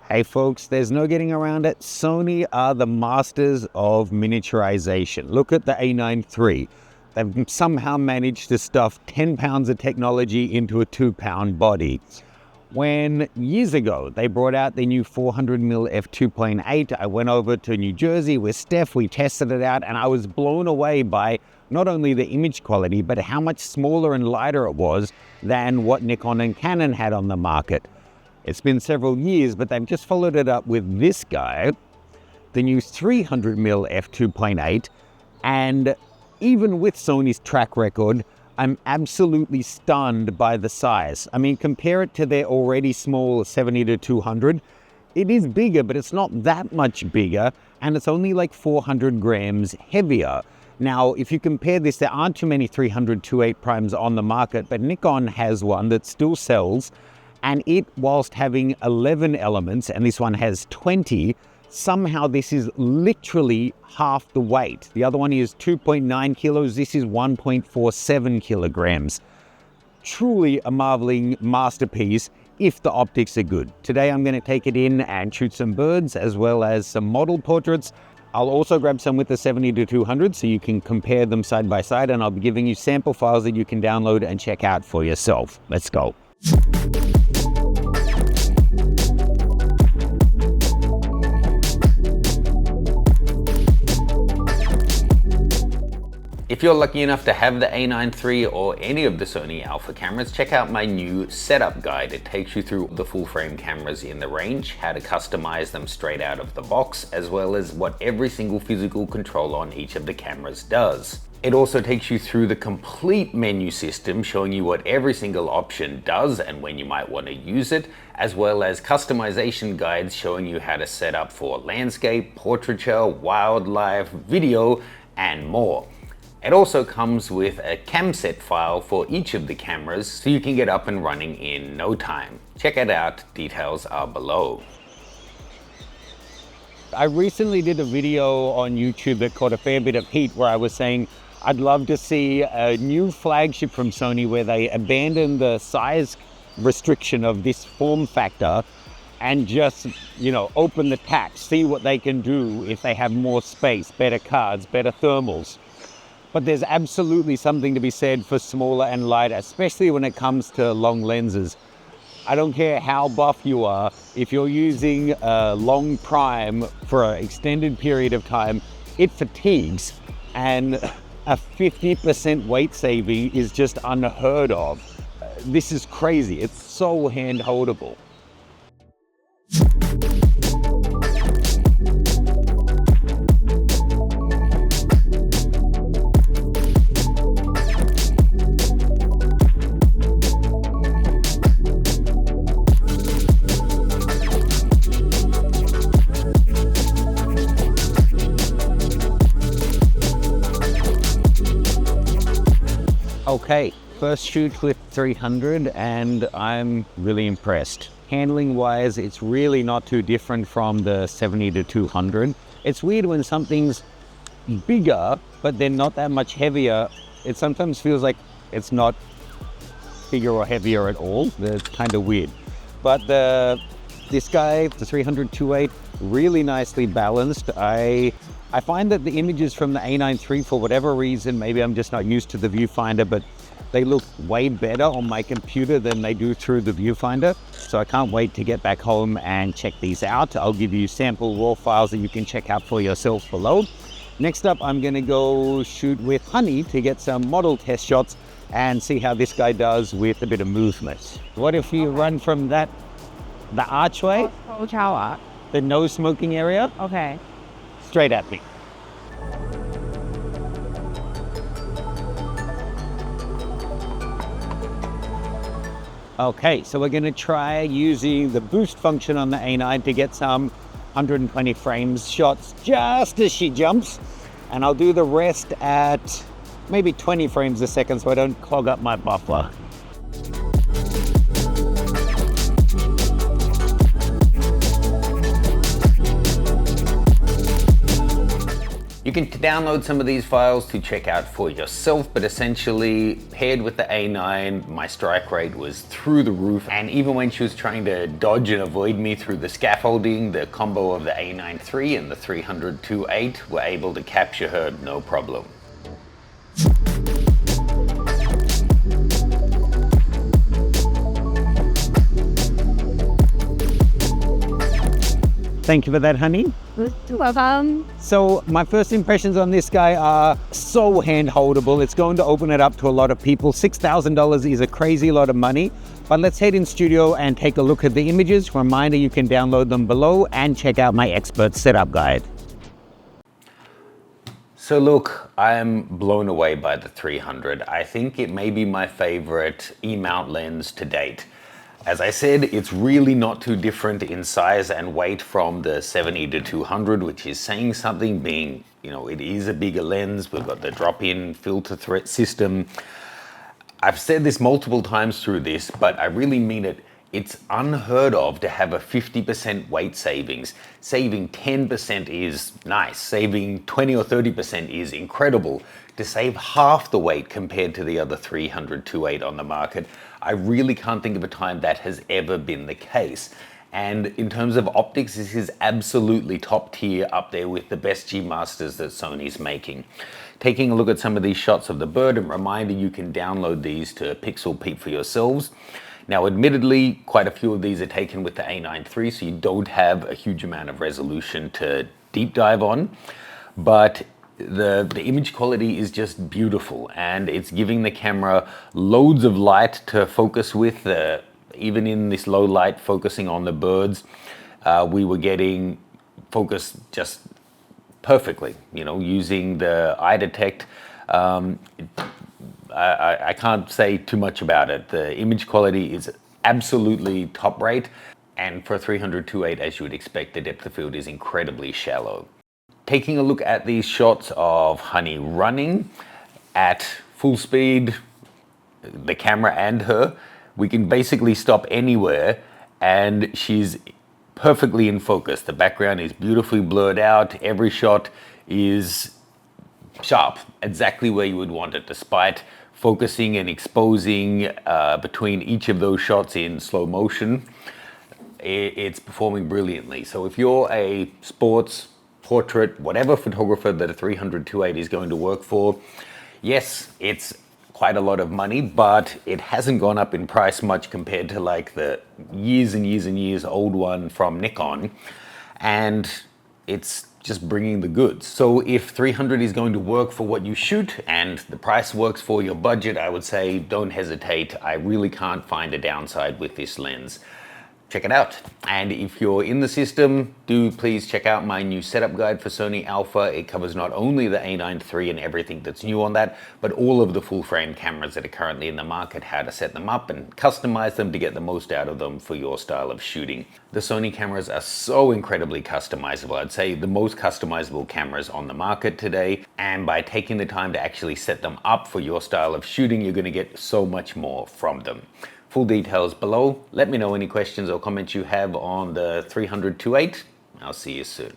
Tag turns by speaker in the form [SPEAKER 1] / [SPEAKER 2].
[SPEAKER 1] Hey folks, there's no getting around it. Sony are the masters of miniaturization. Look at the A9 III. They've somehow managed to stuff 10 pounds of technology into a 2-pound body. When years ago they brought out the new 400mm f2.8, I went over to New Jersey with Steph, we tested it out, and I was blown away by not only the image quality, but how much smaller and lighter it was than what Nikon and Canon had on the market. It's been several years, but they've just followed it up with this guy, the new 300mm f2.8, and even with Sony's track record, I'm absolutely stunned by the size. I mean, compare it to their already small 70-200. It is bigger, but it's not that much bigger, and it's only like 400 grams heavier. Now, if you compare this, there aren't too many 300-2.8 primes on the market, but Nikon has one that still sells, and it, whilst having 11 elements, and this one has 20, somehow this is literally half the weight. The other one is 2.9 kilos, this is 1.47 kilograms. Truly a marveling masterpiece if the optics are good. Today I'm going to take it in and shoot some birds as well as some model portraits. I'll also grab some with the 70-200 so you can compare them side by side, and I'll be giving you sample files that you can download and check out for yourself. Let's go. If you're lucky enough to have the A9 III or any of the Sony Alpha cameras, check out my new setup guide. It takes you through the full frame cameras in the range, how to customize them straight out of the box, as well as what every single physical control on each of the cameras does. It also takes you through the complete menu system, showing you what every single option does and when you might want to use it, as well as customization guides showing you how to set up for landscape, portraiture, wildlife, video, and more. It also comes with a cam set file for each of the cameras so you can get up and running in no time. Check it out, details are below. I recently did a video on YouTube that caught a fair bit of heat where I was saying I'd love to see a new flagship from Sony where they abandon the size restriction of this form factor and just, open the tap, see what they can do if they have more space, better cards, better thermals. But there's absolutely something to be said for smaller and lighter, especially when it comes to long lenses. I don't care how buff you are, if you're using a long prime for an extended period of time, it fatigues, and a 50% weight saving is just unheard of. This is crazy. It's so hand-holdable. Okay, first shoot with 300 and I'm really impressed. Handling wise, it's really not too different from the 70-200. It's weird when something's bigger, but then not that much heavier. It sometimes feels like it's not bigger or heavier at all. It's kind of weird. But this guy, the 300-2.8, really nicely balanced. I find that the images from the A9 III, for whatever reason, maybe I'm just not used to the viewfinder, but they look way better on my computer than they do through the viewfinder. So I can't wait to get back home and check these out. I'll give you sample raw files that you can check out for yourself below. Next up, I'm gonna go shoot with Honey to get some model test shots and see how this guy does with a bit of movement. What if you run from the archway, the no smoking area?
[SPEAKER 2] Okay.
[SPEAKER 1] Straight at me. Okay, so we're going to try using the boost function on the A9 to get some 120 frames shots just as she jumps, and I'll do the rest at maybe 20 frames a second so I don't clog up my buffer. You can download some of these files to check out for yourself, but essentially paired with the A9, my strike rate was through the roof. And even when she was trying to dodge and avoid me through the scaffolding, the combo of the A9 III and the 300-2.8 were able to capture her no problem. Thank you for that, honey.
[SPEAKER 2] Welcome.
[SPEAKER 1] So my first impressions on this guy are so hand-holdable. It's going to open it up to a lot of people. $6,000 is a crazy lot of money. But let's head in studio and take a look at the images. Reminder, you can download them below and check out my expert setup guide. So look, I'm blown away by the 300. I think it may be my favorite E-mount lens to date. As I said, it's really not too different in size and weight from the 70-200, which is saying something, being, it is a bigger lens. We've got the drop-in filter thread system. I've said this multiple times through this, but I really mean it. It's unheard of to have a 50% weight savings. Saving 10% is nice. Saving 20 or 30% is incredible. To save half the weight compared to the other 300-2.8 on the market, I really can't think of a time that has ever been the case. And in terms of optics, this is absolutely top tier, up there with the best G Masters that Sony's making. Taking a look at some of these shots of the bird, and reminder, you can download these to Pixel Peep for yourselves. Now, admittedly, quite a few of these are taken with the A9 III, so you don't have a huge amount of resolution to deep dive on, but the image quality is just beautiful, and it's giving the camera loads of light to focus with. Even in this low light, focusing on the birds, we were getting focus just perfectly, using the eye detect. I can't say too much about it. The image quality is absolutely top rate, and for a 300-2.8, as you would expect, the depth of field is incredibly shallow. Taking a look at these shots of Honey running at full speed, the camera and her, we can basically stop anywhere and she's perfectly in focus. The background is beautifully blurred out. Every shot is sharp, exactly where you would want it, despite focusing and exposing between each of those shots in slow motion. It's performing brilliantly. So if you're a sports, portrait, whatever photographer that a 300-2.8 is going to work for, yes, it's quite a lot of money, but it hasn't gone up in price much compared to like the years and years and years old one from Nikon, and it's just bringing the goods. So if 300 is going to work for what you shoot and the price works for your budget, I would say don't hesitate. I really can't find a downside with this lens. Check it out. And if you're in the system, do please check out my new setup guide for Sony Alpha. It covers not only the A9 III and everything that's new on that, but all of the full frame cameras that are currently in the market, how to set them up and customize them to get the most out of them for your style of shooting. The Sony cameras are so incredibly customizable. I'd say the most customizable cameras on the market today. And by taking the time to actually set them up for your style of shooting, you're going to get so much more from them. Full details below. Let me know any questions or comments you have on the 300-2.8. I'll see you soon.